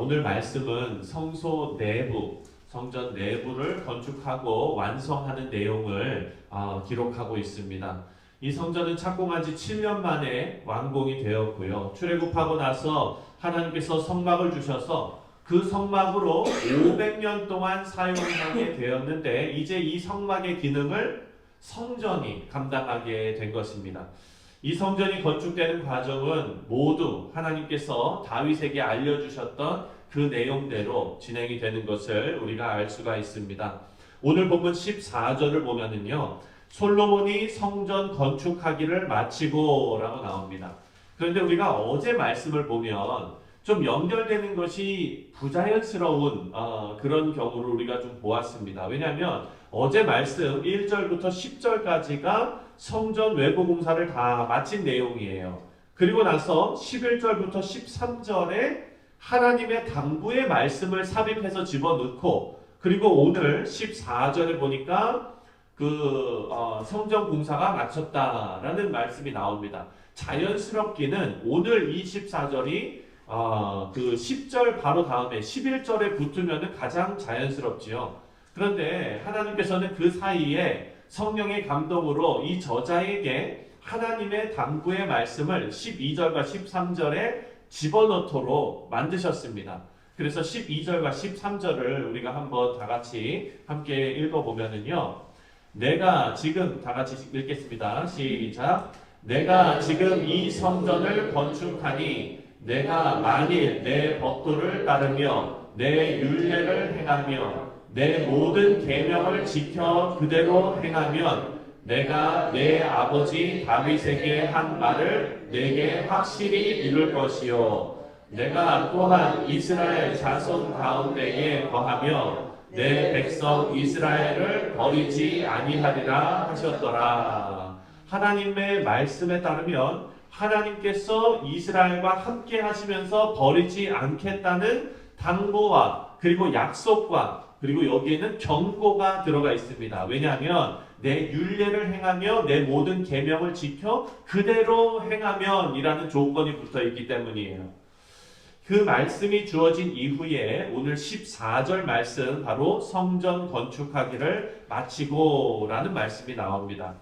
오늘 말씀은 성소 내부, 성전 내부를 건축하고 완성하는 내용을 기록하고 있습니다. 이 성전은 착공한 지 7년 만에 완공이 되었고요. 출애굽하고 나서 하나님께서 성막을 주셔서 그 성막으로 500년 동안 사용하게 되었는데 이제 이 성막의 기능을 성전이 감당하게 된 것입니다. 이 성전이 건축되는 과정은 모두 하나님께서 다윗에게 알려주셨던 그 내용대로 진행이 되는 것을 우리가 알 수가 있습니다. 오늘 본문 14절을 보면은요, 솔로몬이 성전 건축하기를 마치고 라고 나옵니다. 그런데 우리가 어제 말씀을 보면 좀 연결되는 것이 부자연스러운 그런 경우를 우리가 좀 보았습니다. 왜냐하면 어제 말씀 1절부터 10절까지가 성전 외부 공사를 다 마친 내용이에요. 그리고 나서 11절부터 13절에 하나님의 당부의 말씀을 삽입해서 집어넣고, 그리고 오늘 14절에 보니까 성전 공사가 마쳤다라는 말씀이 나옵니다. 자연스럽기는 오늘 24절이 그 10절 바로 다음에 11절에 붙으면 가장 자연스럽지요. 그런데 하나님께서는 그 사이에 성령의 감동으로 이 저자에게 하나님의 당부의 말씀을 12절과 13절에 집어넣도록 만드셨습니다. 그래서 12절과 13절을 우리가 한번 다 같이 함께 읽어보면은요, 내가 지금 다 같이 읽겠습니다. 시작. 내가 지금 이 성전을 건축하니 내가 만일 내 법도를 따르며 내 율례를 행하며 내 모든 계명을 지켜 그대로 행하면 내가 내 아버지 다윗에게 한 말을 내게 확실히 이룰 것이요 내가 또한 이스라엘 자손 가운데에 거하며 내 백성 이스라엘을 버리지 아니하리라 하셨더라. 하나님의 말씀에 따르면 하나님께서 이스라엘과 함께 하시면서 버리지 않겠다는 당부와 그리고 약속과 그리고 여기에는 경고가 들어가 있습니다. 왜냐하면 내 율례를 행하며 내 모든 계명을 지켜 그대로 행하면 이라는 조건이 붙어 있기 때문이에요. 그 말씀이 주어진 이후에 오늘 14절 말씀, 바로 성전 건축하기를 마치고 라는 말씀이 나옵니다.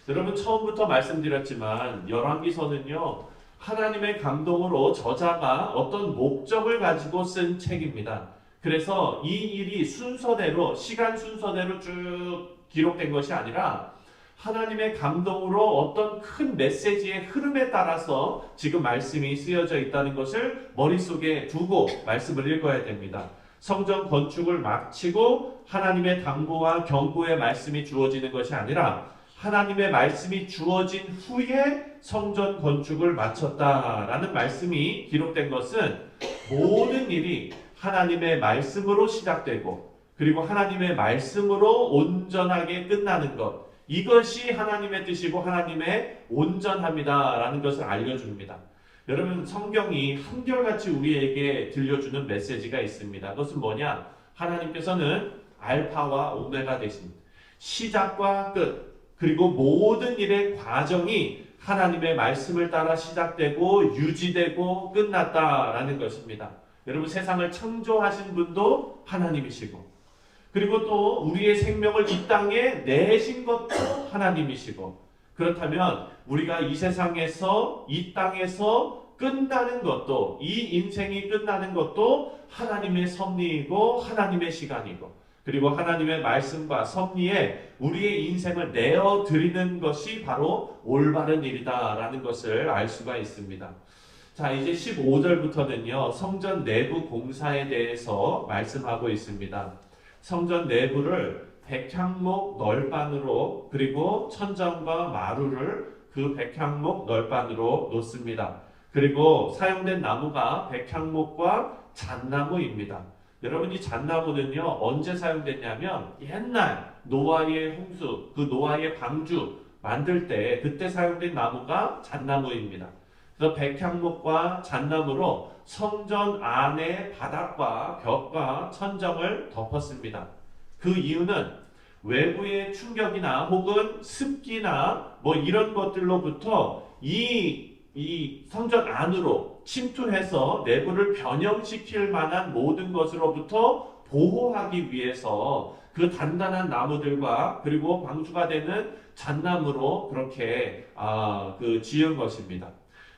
여러분, 처음부터 말씀드렸지만 열왕기서는요, 하나님의 감동으로 저자가 어떤 목적을 가지고 쓴 책입니다. 그래서 이 일이 순서대로, 시간 순서대로 쭉 기록된 것이 아니라 하나님의 감동으로 어떤 큰 메시지의 흐름에 따라서 지금 말씀이 쓰여져 있다는 것을 머릿속에 두고 말씀을 읽어야 됩니다. 성전 건축을 마치고 하나님의 당부와 경고의 말씀이 주어지는 것이 아니라 하나님의 말씀이 주어진 후에 성전 건축을 마쳤다라는 말씀이 기록된 것은 모든 일이 하나님의 말씀으로 시작되고 그리고 하나님의 말씀으로 온전하게 끝나는 것, 이것이 하나님의 뜻이고 하나님의 온전함이다라는 것을 알려줍니다. 여러분, 성경이 한결같이 우리에게 들려주는 메시지가 있습니다. 그것은 뭐냐? 하나님께서는 알파와 오메가 되신 시작과 끝, 그리고 모든 일의 과정이 하나님의 말씀을 따라 시작되고 유지되고 끝났다라는 것입니다. 여러분, 세상을 창조하신 분도 하나님이시고, 그리고 또 우리의 생명을 이 땅에 내신 것도 하나님이시고, 그렇다면 우리가 이 세상에서, 이 땅에서 끝나는 것도, 이 인생이 끝나는 것도 하나님의 섭리이고 하나님의 시간이고, 그리고 하나님의 말씀과 섭리에 우리의 인생을 내어드리는 것이 바로 올바른 일이다라는 것을 알 수가 있습니다. 자, 이제 15절부터는요, 성전 내부 공사에 대해서 말씀하고 있습니다. 성전 내부를 백향목 널판으로, 그리고 천정과 마루를 그 백향목 널판으로 놓습니다. 그리고 사용된 나무가 백향목과 잣나무입니다. 여러분, 이 잣나무는요, 언제 사용됐냐면 옛날 노아의 홍수, 그 노아의 방주 만들 때 그때 사용된 나무가 잣나무입니다. 그래서 백향목과 잣나무로 성전 안의 바닥과 벽과 천정을 덮었습니다. 그 이유는 외부의 충격이나 혹은 습기나 이런 것들로부터 이 이 성전 안으로 침투해서 내부를 변형시킬 만한 모든 것으로부터 보호하기 위해서 그 단단한 나무들과 그리고 방수가 되는 잣나무로 그렇게 지은 것입니다.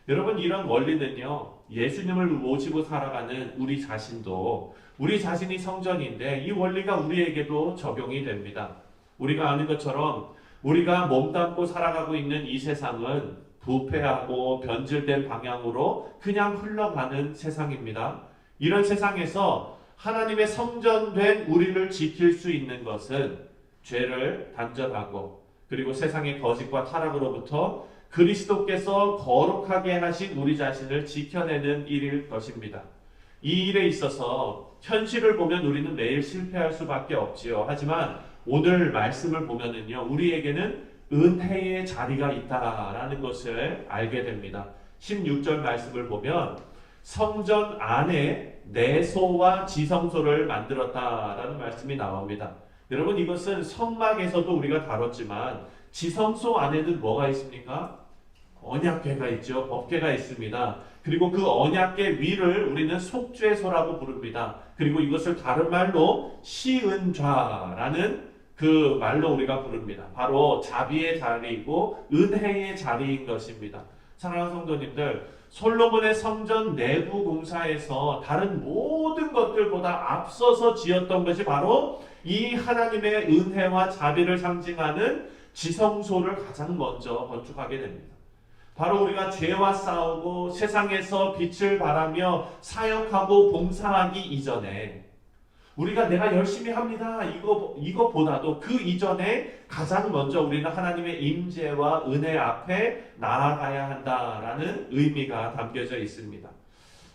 여러분, 이런 원리는요, 예수님을 모시고 살아가는 우리 자신도 우리 자신이 성전인데 이 원리가 우리에게도 적용이 됩니다. 우리가 아는 것처럼 우리가 몸담고 살아가고 있는 이 세상은 부패하고 변질된 방향으로 그냥 흘러가는 세상입니다. 이런 세상에서 하나님의 성전된 우리를 지킬 수 있는 것은 죄를 단절하고 그리고 세상의 거짓과 타락으로부터 그리스도께서 거룩하게 하신 우리 자신을 지켜내는 일일 것입니다. 이 일에 있어서 현실을 보면 우리는 매일 실패할 수밖에 없지요. 하지만 오늘 말씀을 보면은요, 우리에게는 은혜의 자리가 있다라는 것을 알게 됩니다. 16절 말씀을 보면 성전 안에 내소와 지성소를 만들었다라는 말씀이 나옵니다. 여러분, 이것은 성막에서도 우리가 다뤘지만 지성소 안에는 뭐가 있습니까? 언약궤가 있죠. 법궤가 있습니다. 그리고 그 언약궤 위를 우리는 속죄소라고 부릅니다. 그리고 이것을 다른 말로 시은좌라는 그 말로 우리가 부릅니다. 바로 자비의 자리이고 은혜의 자리인 것입니다. 사랑하는 성도님들, 솔로몬의 성전 내부 공사에서 다른 모든 것들보다 앞서서 지었던 것이 바로 이 하나님의 은혜와 자비를 상징하는 지성소를 가장 먼저 건축하게 됩니다. 바로 우리가 죄와 싸우고 세상에서 빛을 발하며 사역하고 봉사하기 이전에 우리가 내가 열심히 합니다. 이거보다도 그 이전에 가장 먼저 우리는 하나님의 임재와 은혜 앞에 나아가야 한다라는 의미가 담겨져 있습니다.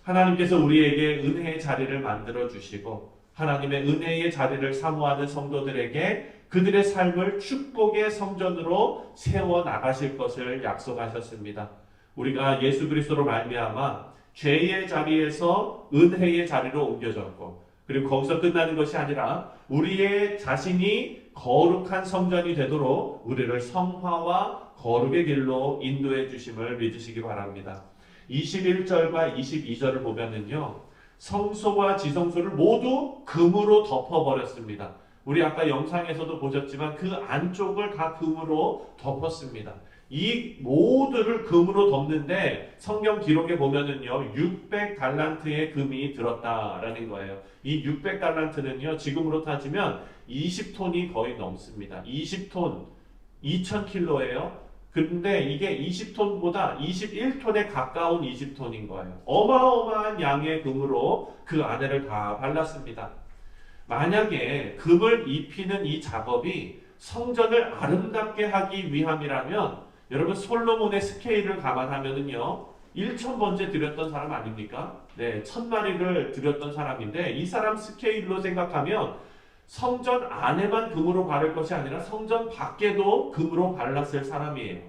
하나님께서 우리에게 은혜의 자리를 만들어 주시고 하나님의 은혜의 자리를 사모하는 성도들에게 그들의 삶을 축복의 성전으로 세워 나가실 것을 약속하셨습니다. 우리가 예수 그리스도로 말미암아 죄의 자리에서 은혜의 자리로 옮겨졌고 그리고 거기서 끝나는 것이 아니라 우리의 자신이 거룩한 성전이 되도록 우리를 성화와 거룩의 길로 인도해 주심을 믿으시기 바랍니다. 21절과 22절을 보면은요, 성소와 지성소를 모두 금으로 덮어버렸습니다. 우리 아까 영상에서도 보셨지만 그 안쪽을 다 금으로 덮었습니다. 이 모두를 금으로 덮는데 성경 기록에 보면은요 600달란트의 금이 들었다라는 거예요. 이 600달란트는요 지금으로 따지면 20톤이 거의 넘습니다. 20톤 2000킬로예요. 근데 이게 20톤보다 21톤에 가까운 20톤인 거예요. 어마어마한 양의 금으로 그 안에를 다 발랐습니다. 만약에 금을 입히는 이 작업이 성전을 아름답게 하기 위함이라면 여러분 솔로몬의 스케일을 감안하면은요 1000번째 드렸던 사람 아닙니까? 네, 1000마리를 드렸던 사람인데 이 사람 스케일로 생각하면 성전 안에만 금으로 바를 것이 아니라 성전 밖에도 금으로 발랐을 사람이에요.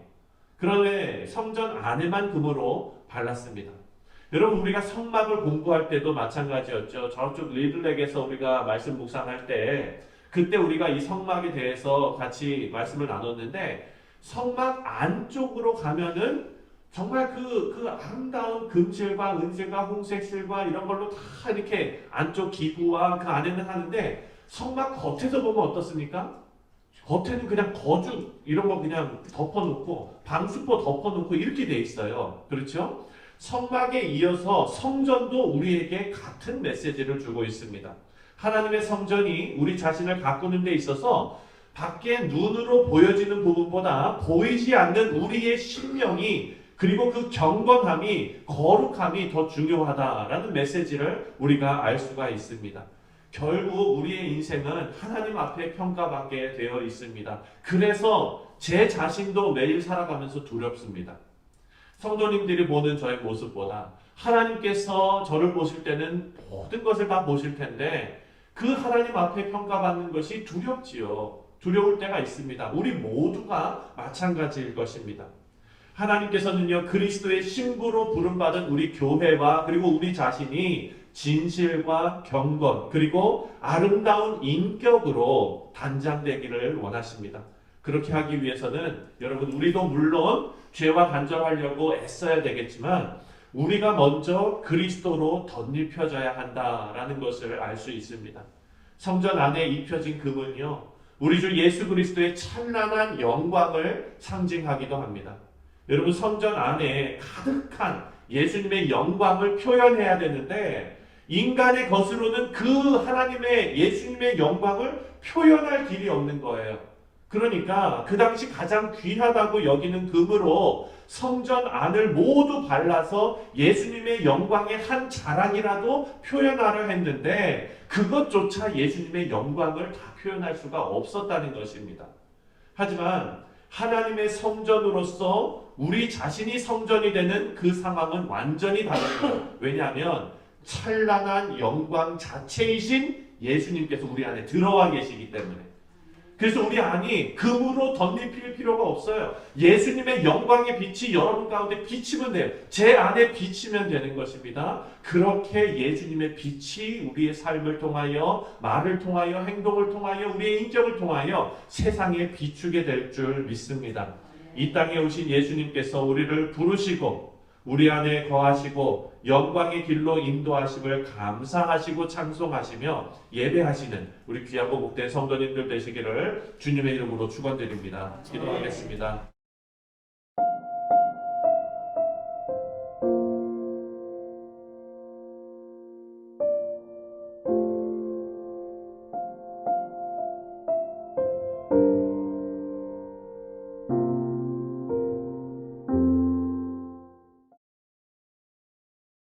그런데 성전 안에만 금으로 발랐습니다. 여러분, 우리가 성막을 공부할 때도 마찬가지였죠. 저쪽 리들렉에서 우리가 말씀 묵상할 때 그때 우리가 이 성막에 대해서 같이 말씀을 나눴는데 성막 안쪽으로 가면은 정말 그 아름다운 금실과 은실과 홍색 실과 이런 걸로 다 이렇게 안쪽 기구와 그 안에는 하는데 성막 겉에서 보면 어떻습니까? 겉에는 그냥 거죽 이런 거 그냥 덮어놓고 방수포 덮어놓고 이렇게 돼 있어요. 그렇죠? 성막에 이어서 성전도 우리에게 같은 메시지를 주고 있습니다. 하나님의 성전이 우리 자신을 가꾸는 데 있어서 밖에 눈으로 보여지는 부분보다 보이지 않는 우리의 심령이 그리고 그 경건함이 거룩함이 더 중요하다라는 메시지를 우리가 알 수가 있습니다. 결국 우리의 인생은 하나님 앞에 평가받게 되어 있습니다. 그래서 제 자신도 매일 살아가면서 두렵습니다. 성도님들이 보는 저의 모습보다 하나님께서 저를 보실 때는 모든 것을 다 보실 텐데 그 하나님 앞에 평가받는 것이 두렵지요. 두려울 때가 있습니다. 우리 모두가 마찬가지일 것입니다. 하나님께서는요 그리스도의 신부로 부름받은 우리 교회와 그리고 우리 자신이 진실과 경건 그리고 아름다운 인격으로 단장되기를 원하십니다. 그렇게 하기 위해서는 여러분 우리도 물론 죄와 단절하려고 애써야 되겠지만 우리가 먼저 그리스도로 덧입혀져야 한다라는 것을 알 수 있습니다. 성전 안에 입혀진 금은요, 우리 주 예수 그리스도의 찬란한 영광을 상징하기도 합니다. 여러분 성전 안에 가득한 예수님의 영광을 표현해야 되는데 인간의 것으로는 그 하나님의 예수님의 영광을 표현할 길이 없는 거예요. 그러니까 그 당시 가장 귀하다고 여기는 금으로 성전 안을 모두 발라서 예수님의 영광의 한 자락이라도 표현하려 했는데 그것조차 예수님의 영광을 다 표현할 수가 없었다는 것입니다. 하지만 하나님의 성전으로서 우리 자신이 성전이 되는 그 상황은 완전히 다릅니다. 왜냐하면 찬란한 영광 자체이신 예수님께서 우리 안에 들어와 계시기 때문에. 그래서 우리 안이 금으로 덧입힐 필요가 없어요. 예수님의 영광의 빛이 여러분 가운데 비치면 돼요. 제 안에 비치면 되는 것입니다. 그렇게 예수님의 빛이 우리의 삶을 통하여, 말을 통하여, 행동을 통하여, 우리의 인격을 통하여 세상에 비추게 될 줄 믿습니다. 이 땅에 오신 예수님께서 우리를 부르시고 우리 안에 거하시고 영광의 길로 인도하심을 감사하시고 찬송하시며 예배하시는 우리 귀하고 복된 성도님들 되시기를 주님의 이름으로 축원드립니다. 기도하겠습니다.